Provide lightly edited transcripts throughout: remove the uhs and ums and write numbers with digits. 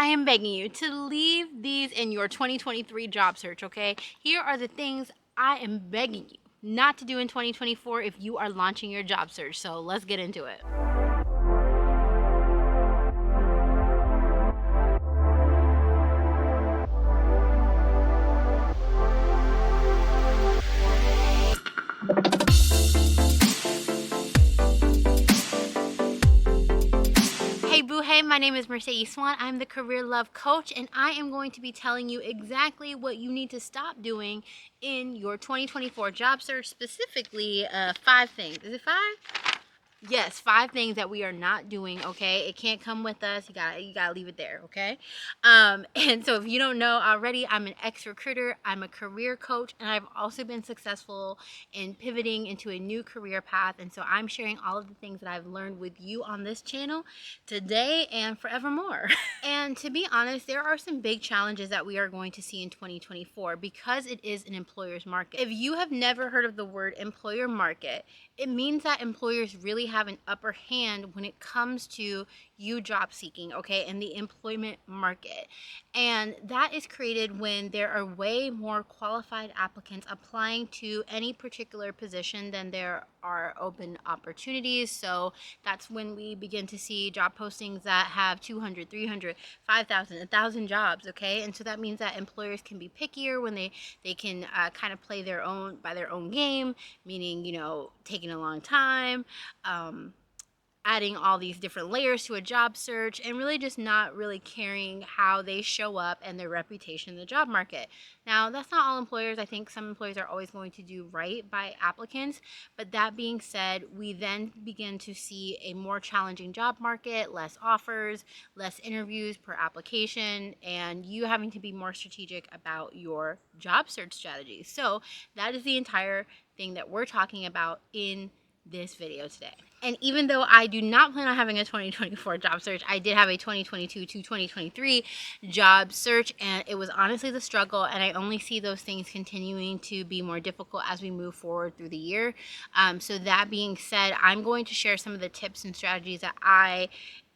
I am begging you to leave these in your 2023 job search, okay? Here are the things I am begging you not to do in 2024 if you are launching your job search. So let's get into it. Hey boo, hey, my name is Mercedes Swan. I'm the Career Love Coach, and I am going to be telling you exactly what you need to stop doing in your 2024 job search, specifically 5 things. Is it 5? Yes, 5 things that we are not doing, okay? It can't come with us. You gotta leave it there, okay? And so if you don't know already, I'm an ex-recruiter, I'm a career coach, and I've also been successful in pivoting into a new career path. And so I'm sharing all of the things that I've learned with you on this channel today and forevermore. And to be honest, there are some big challenges that we are going to see in 2024 because it is an employer's market. If you have never heard of the word employer market, it means that employers really have an upper hand when it comes to you job seeking, okay, in the employment market. And that is created when there are way more qualified applicants applying to any particular position than there are open opportunities. So that's when we begin to see job postings that have 200, 300, 5,000, 1,000 jobs, okay? And so that means that employers can be pickier when they can kind of play their own game, meaning, you know, taking a long time, adding all these different layers to a job search, and really just not really caring how they show up and their reputation in the job market. Now, that's not all employers. I think some employers are always going to do right by applicants, but that being said, we then begin to see a more challenging job market, less offers, less interviews per application, and you having to be more strategic about your job search strategy. So that is the entire thing that we're talking about in this video today. And even though I do not plan on having a 2024 job search, I did have a 2022 to 2023 job search, and it was honestly the struggle, and I only see those things continuing to be more difficult as we move forward through the year. So that being said, I'm going to share some of the tips and strategies that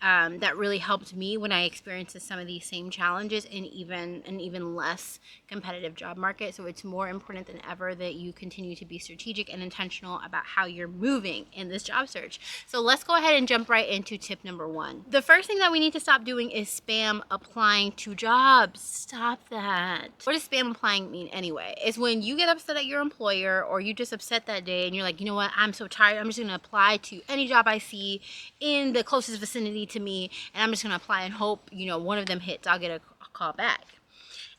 that really helped me when I experienced some of these same challenges in an even less competitive job market. So it's more important than ever that you continue to be strategic and intentional about how you're moving in this job search. So let's go ahead and jump right into tip number 1. The first thing that we need to stop doing is spam applying to jobs. Stop that. What does spam applying mean anyway? It's when you get upset at your employer, or you just upset that day and you're like, you know what, I'm so tired, I'm just gonna apply to any job I see in the closest vicinity to me, and I'm just going to apply and hope, you know, one of them hits, I'll get a call back.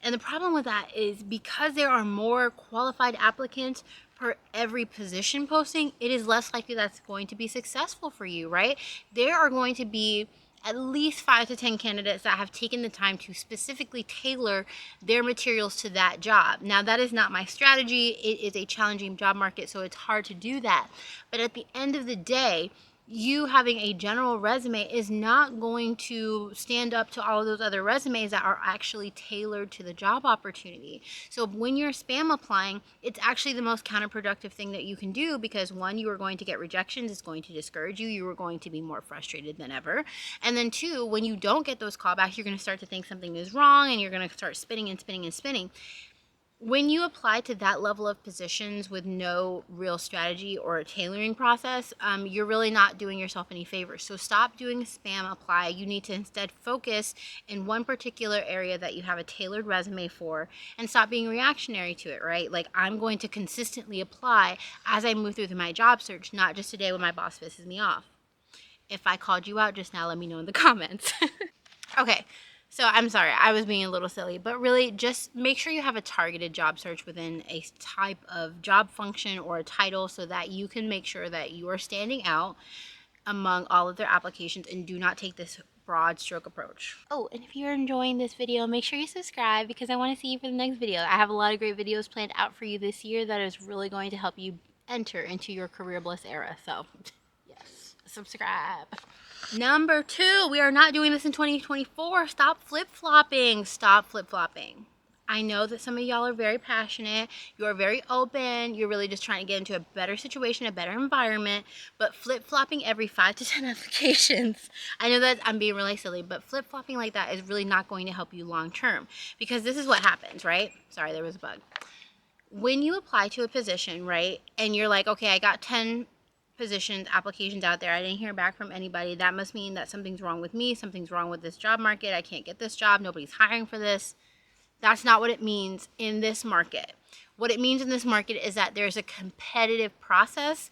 And the problem with that is because there are more qualified applicants per every position posting, it is less likely that's going to be successful for you, right? There are going to be at least 5 to 10 candidates that have taken the time to specifically tailor their materials to that job. Now, that is not my strategy. It is a challenging job market, so it's hard to do that. But at the end of the day, you having a general resume is not going to stand up to all of those other resumes that are actually tailored to the job opportunity. So when you're spam applying, it's actually the most counterproductive thing that you can do, because 1, you are going to get rejections, it's going to discourage you, you are going to be more frustrated than ever. And then 2, when you don't get those callbacks, you're going to start to think something is wrong, and you're going to start spinning and spinning and spinning. When you apply to that level of positions with no real strategy or a tailoring process, you're really not doing yourself any favors. So stop doing spam apply. You need to instead focus in one particular area that you have a tailored resume for, and stop being reactionary to it, right? Like, I'm going to consistently apply as I move through my job search, not just today when my boss pisses me off. If I called you out just now, let me know in the comments. Okay. So I'm sorry, I was being a little silly, but really just make sure you have a targeted job search within a type of job function or a title, so that you can make sure that you are standing out among all of their applications, and do not take this broad stroke approach. Oh, and if you're enjoying this video, make sure you subscribe, because I want to see you for the next video. I have a lot of great videos planned out for you this year that is really going to help you enter into your career bliss era. So yes, subscribe. Number 2, we are not doing this in 2024. Stop flip-flopping. Stop flip-flopping. I know that some of y'all are very passionate, you're very open, you're really just trying to get into a better situation, a better environment, but flip-flopping every 5 to 10 applications, I know that I'm being really silly, but flip-flopping like that is really not going to help you long term, because this is what happens, right? Sorry, there was a bug. When you apply to a position, right, and you're like, okay, I got 10 positions, applications out there, I didn't hear back from anybody, that must mean that something's wrong with me, something's wrong with this job market, I can't get this job, nobody's hiring for this. That's not what it means in this market. What it means in this market is that there's a competitive process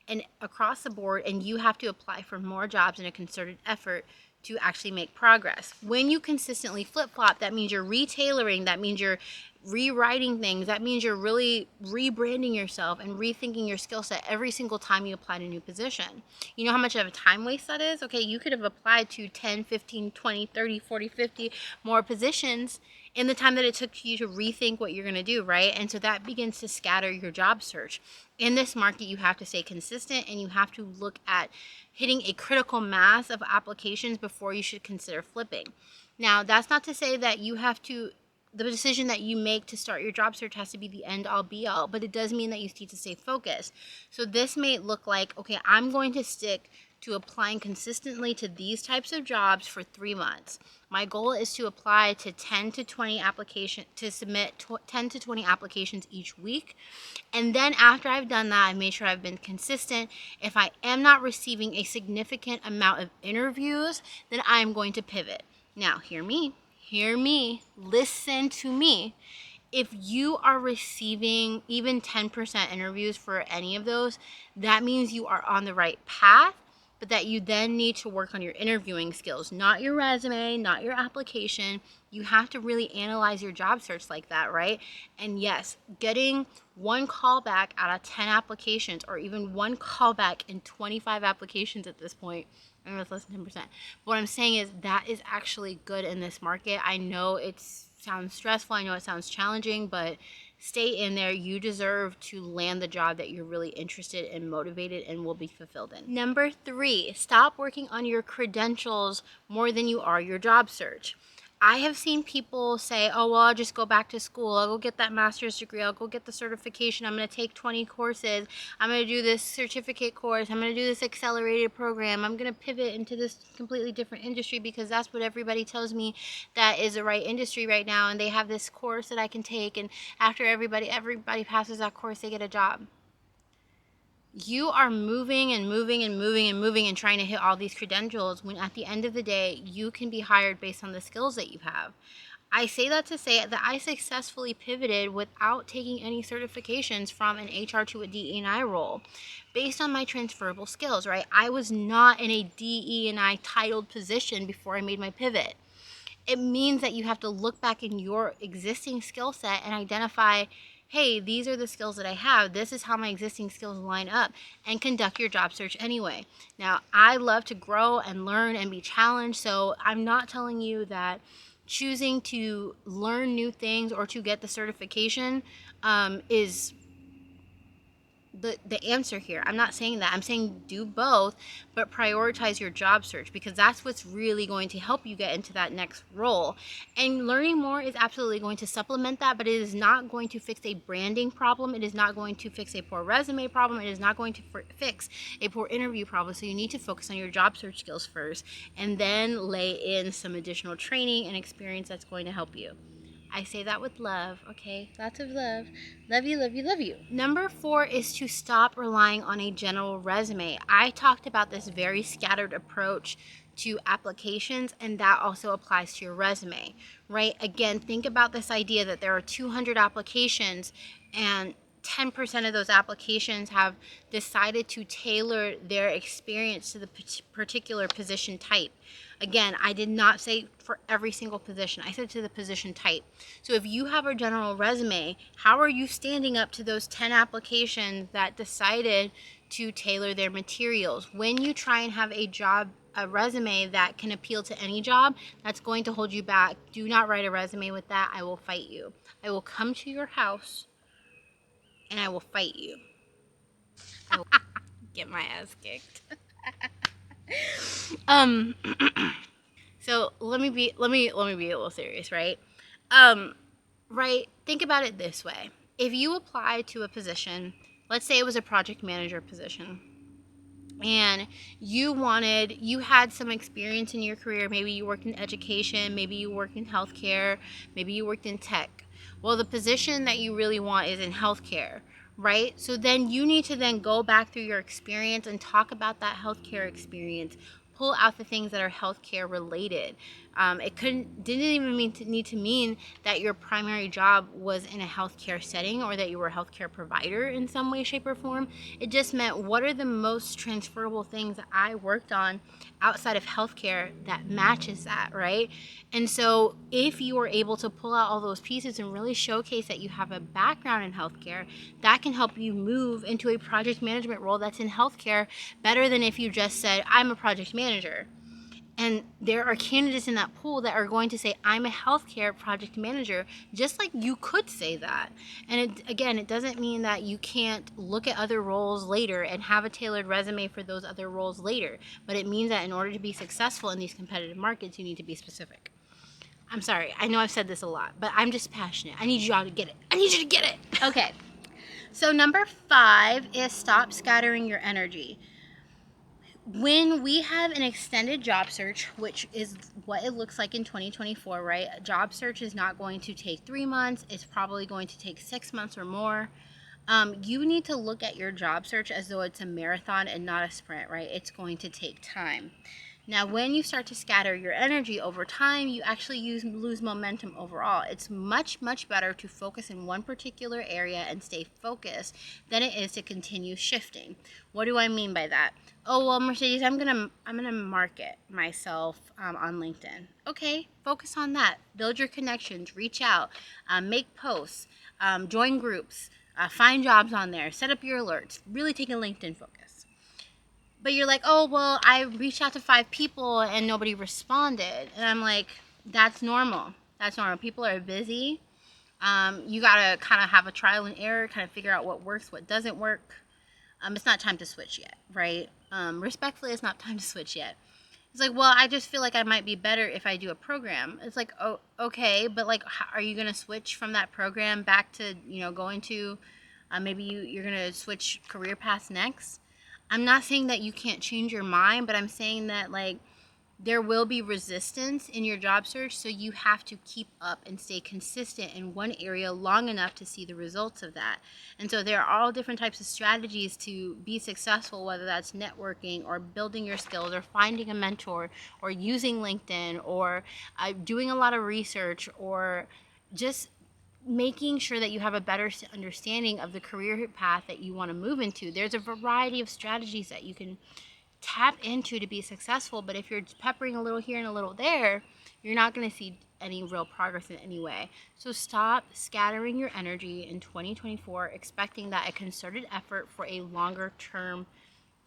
and across the board, and you have to apply for more jobs in a concerted effort to actually make progress. When you consistently flip-flop, that means you're retailoring, that means you're rewriting things, that means you're really rebranding yourself and rethinking your skill set every single time you apply to a new position. You know how much of a time waste that is? Okay, you could have applied to 10, 15, 20, 30, 40, 50 more positions in the time that it took you to rethink what you're going to do, right? And so that begins to scatter your job search. In this market, you have to stay consistent, and you have to look at hitting a critical mass of applications before you should consider flipping. Now, that's not to say that you have to, the decision that you make to start your job search has to be the end all be all, but it does mean that you need to stay focused. So this may look like, okay, I'm going to stick to applying consistently to these types of jobs for 3 months. My goal is to apply to 10 to 20 applications, to submit 10 to 20 applications each week. And then after I've done that, I've made sure I've been consistent. If I am not receiving a significant amount of interviews, then I'm going to pivot. Now, hear me, listen to me. If you are receiving even 10% interviews for any of those, that means you are on the right path, but that you then need to work on your interviewing skills, not your resume, not your application. You have to really analyze your job search like that, right? And yes, getting one callback out of 10 applications, or even one callback in 25 applications at this point, I know it's less than 10%. But what I'm saying is that is actually good in this market. I know it sounds stressful, I know it sounds challenging, but stay in there. You deserve to land the job that you're really interested and motivated and will be fulfilled in. Number 3, stop working on your credentials more than you are your job search. I have seen people say, oh, well, I'll just go back to school. I'll go get that master's degree. I'll go get the certification. I'm going to take 20 courses. I'm going to do this certificate course. I'm going to do this accelerated program. I'm going to pivot into this completely different industry because that's what everybody tells me that is the right industry right now. And they have this course that I can take. And after everybody passes that course, they get a job. You are moving and moving and moving and moving and trying to hit all these credentials when at the end of the day, you can be hired based on the skills that you have. I say that to say that I successfully pivoted without taking any certifications from an HR to a DE&I role based on my transferable skills, right? I was not in a DE&I titled position before I made my pivot. It means that you have to look back in your existing skill set and identify, hey, these are the skills that I have. This is how my existing skills line up, and conduct your job search anyway. Now, I love to grow and learn and be challenged, so I'm not telling you that choosing to learn new things or to get the certification is the answer here. I'm not saying that. I'm saying do both, but prioritize your job search, because that's what's really going to help you get into that next role. And learning more is absolutely going to supplement that, but it is not going to fix a branding problem. It is not going to fix a poor resume problem. It is not going to fix a poor interview problem. So you need to focus on your job search skills first, and then lay in some additional training and experience that's going to help you. I say that with love, okay? Lots of love. Love you, love you, love you. Number 4 is to stop relying on a general resume. I talked about this very scattered approach to applications, and that also applies to your resume, right? Again, think about this idea that there are 200 applications, and 10% of those applications have decided to tailor their experience to the particular position type. Again, I did not say for every single position. I said to the position type. So if you have a general resume, how are you standing up to those 10 applications that decided to tailor their materials? When you try and have a resume that can appeal to any job, that's going to hold you back. Do not write a resume with that. I will fight you. I will come to your house and I will fight you. I will get my ass kicked. So let me be a little serious, right? right? Think about it this way. If you apply to a position, let's say it was a project manager position, and you had some experience in your career. Maybe you worked in education, maybe you worked in healthcare, maybe you worked in tech. Well, the position that you really want is in healthcare, right? So then you need to then go back through your experience and talk about that healthcare experience. Pull out the things that are healthcare related. It didn't even need to mean that your primary job was in a healthcare setting or that you were a healthcare provider in some way, shape, or form. It just meant, what are the most transferable things that I worked on outside of healthcare that matches that, right? And so if you are able to pull out all those pieces and really showcase that you have a background in healthcare, that can help you move into a project management role that's in healthcare better than if you just said, I'm a project manager. And there are candidates in that pool that are going to say, I'm a healthcare project manager, just like you could say that. And it doesn't mean that you can't look at other roles later and have a tailored resume for those other roles later. But it means that in order to be successful in these competitive markets, you need to be specific. I'm sorry, I know I've said this a lot, but I'm just passionate. I need you all to get it. I need you to get it. Okay. So number 5 is stop scattering your energy. When we have an extended job search, which is what it looks like in 2024, right? A job search is not going to take 3 months. It's probably going to take 6 months or more. You need to look at your job search as though it's a marathon and not a sprint, right? It's going to take time. Now, when you start to scatter your energy over time, you actually lose momentum overall. It's much, much better to focus in one particular area and stay focused than it is to continue shifting. What do I mean by that? Oh, well, Mercedes, I'm gonna market myself on LinkedIn. Okay, focus on that. Build your connections, reach out, make posts, join groups, find jobs on there, set up your alerts. Really take a LinkedIn focus. But you're like, oh, well, I reached out to 5 people and nobody responded. And I'm like, that's normal. That's normal. People are busy. You got to kind of have a trial and error, kind of figure out what works, what doesn't work. It's not time to switch yet, right? Respectfully, it's not time to switch yet. It's like, well, I just feel like I might be better if I do a program. It's like, oh, okay, but like, are you going to switch from that program back to, going to, maybe you're going to switch career paths next? I'm not saying that you can't change your mind, but I'm saying that, like, there will be resistance in your job search, so you have to keep up and stay consistent in one area long enough to see the results of that. And so there are all different types of strategies to be successful, whether that's networking or building your skills or finding a mentor or using LinkedIn or doing a lot of research or just making sure that you have a better understanding of the career path that you want to move into. There's a variety of strategies that you can tap into to be successful, but if you're peppering a little here and a little there, you're not going to see any real progress in any way. So stop scattering your energy in 2024, expecting that a concerted effort for a longer term,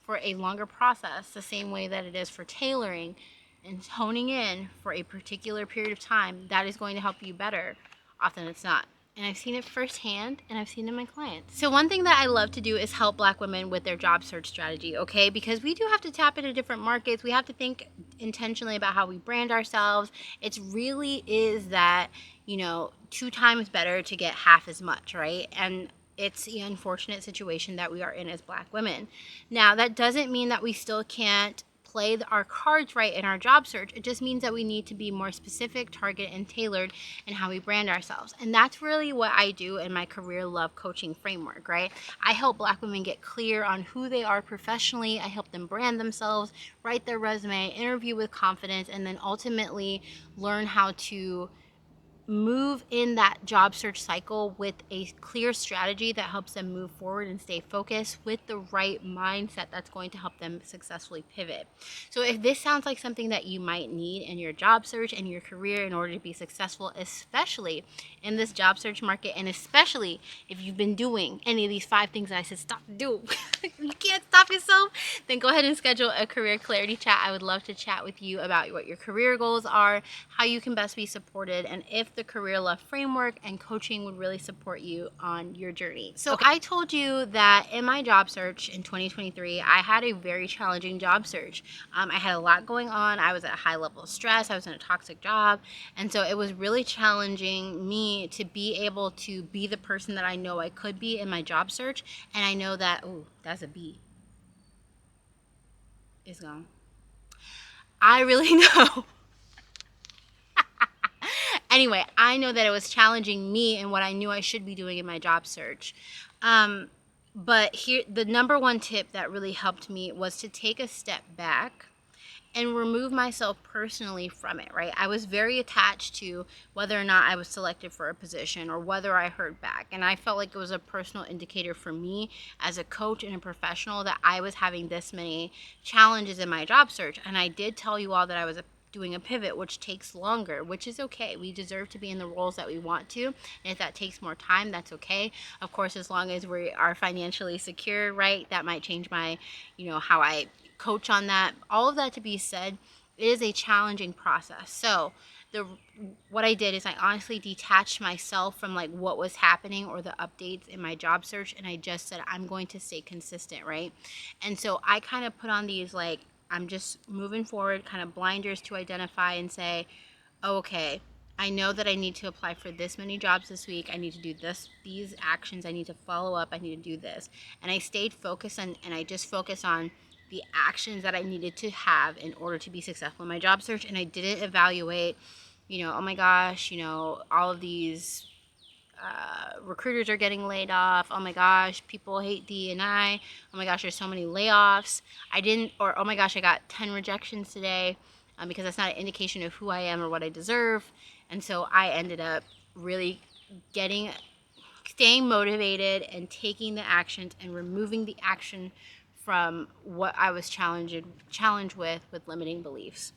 for a longer process, the same way that it is for tailoring and honing in for a particular period of time, that is going to help you better. Often it's not. And I've seen it firsthand, and I've seen it in my clients. So one thing that I love to do is help Black women with their job search strategy, okay? Because we do have to tap into different markets. We have to think intentionally about how we brand ourselves. It really is that, 2 times better to get half as much, right? And it's the unfortunate situation that we are in as Black women. Now, that doesn't mean that we still can't play our cards right in our job search. It just means that we need to be more specific, targeted, and tailored in how we brand ourselves. And that's really what I do in my career love coaching framework, right? I help Black women get clear on who they are professionally. I help them brand themselves, write their resume, interview with confidence, and then ultimately learn how to move in that job search cycle with a clear strategy that helps them move forward and stay focused with the right mindset that's going to help them successfully pivot. So if this sounds like something that you might need in your job search and your career in order to be successful, especially in this job search market, and especially if you've been doing any of these 5 things that I said stop doing, you can't stop yourself, then go ahead and schedule a career clarity chat. I would love to chat with you about what your career goals are, how you can best be supported, and if if the Career Love framework and coaching would really support you on your journey. So I told you that in my job search in 2023, I had a very challenging job search. I had a lot going on. I was at a high level of stress. I was in a toxic job. And so it was really challenging me to be able to be the person that I know I could be in my job search. And I know that, oh, that's a B. It's gone. I really know. Anyway, I know that it was challenging me and what I knew I should be doing in my job search. But here, the number one tip that really helped me was to take a step back and remove myself personally from it, right? I was very attached to whether or not I was selected for a position or whether I heard back. And I felt like it was a personal indicator for me as a coach and a professional that I was having this many challenges in my job search. And I did tell you all that I was doing a pivot, which takes longer, which is okay. We deserve to be in the roles that we want to. And if that takes more time, that's okay. Of course, as long as we are financially secure, right? That might change my, how I coach on that. All of that to be said, it is a challenging process. So what I did is I honestly detached myself from like what was happening or the updates in my job search, and I just said I'm going to stay consistent, right? And so I kind of put on these like, I'm just moving forward, kind of blinders to identify and say, oh, okay, I know that I need to apply for this many jobs this week. I need to do these actions. I need to follow up. I need to do this. And I stayed focused and I just focused on the actions that I needed to have in order to be successful in my job search. And I didn't evaluate, oh my gosh, all of these recruiters are getting laid off. Oh my gosh, people hate D&I. Oh my gosh, there's so many layoffs. Or oh my gosh, I got 10 rejections today, because that's not an indication of who I am or what I deserve. And so I ended up really staying motivated and taking the actions and removing the action from what I was challenged with limiting beliefs.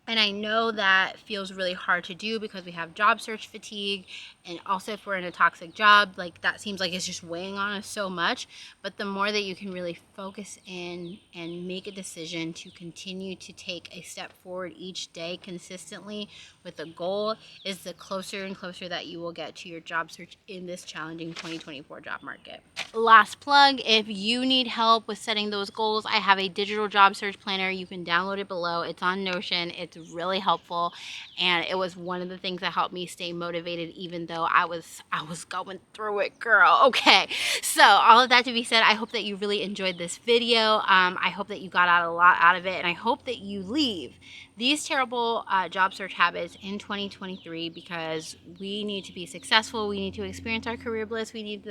And I know that feels really hard to do because we have job search fatigue. And also if we're in a toxic job, like that seems like it's just weighing on us so much. But the more that you can really focus in and make a decision to continue to take a step forward each day consistently with a goal, is the closer and closer that you will get to your job search in this challenging 2024 job market. Last plug, if you need help with setting those goals, I have a digital job search planner. You can download it below. It's on Notion. It's really helpful, and it was one of the things that helped me stay motivated even though I was going through it, girl. Okay, so all of that to be said, I hope that you really enjoyed this video. I hope that you got a lot out of it, and I hope that you leave these terrible job search habits in 2023, because we need to be successful. We need to experience our career bliss. We need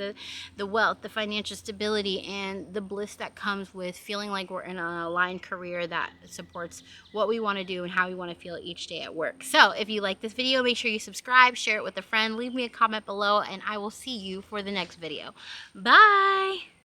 the wealth, the financial stability, and the bliss that comes with feeling like we're in an aligned career that supports what we want to do and how we want to feel each day at work. So if you like this video, make sure you subscribe, share it with a friend, leave me a comment below, and I will see you for the next video. Bye!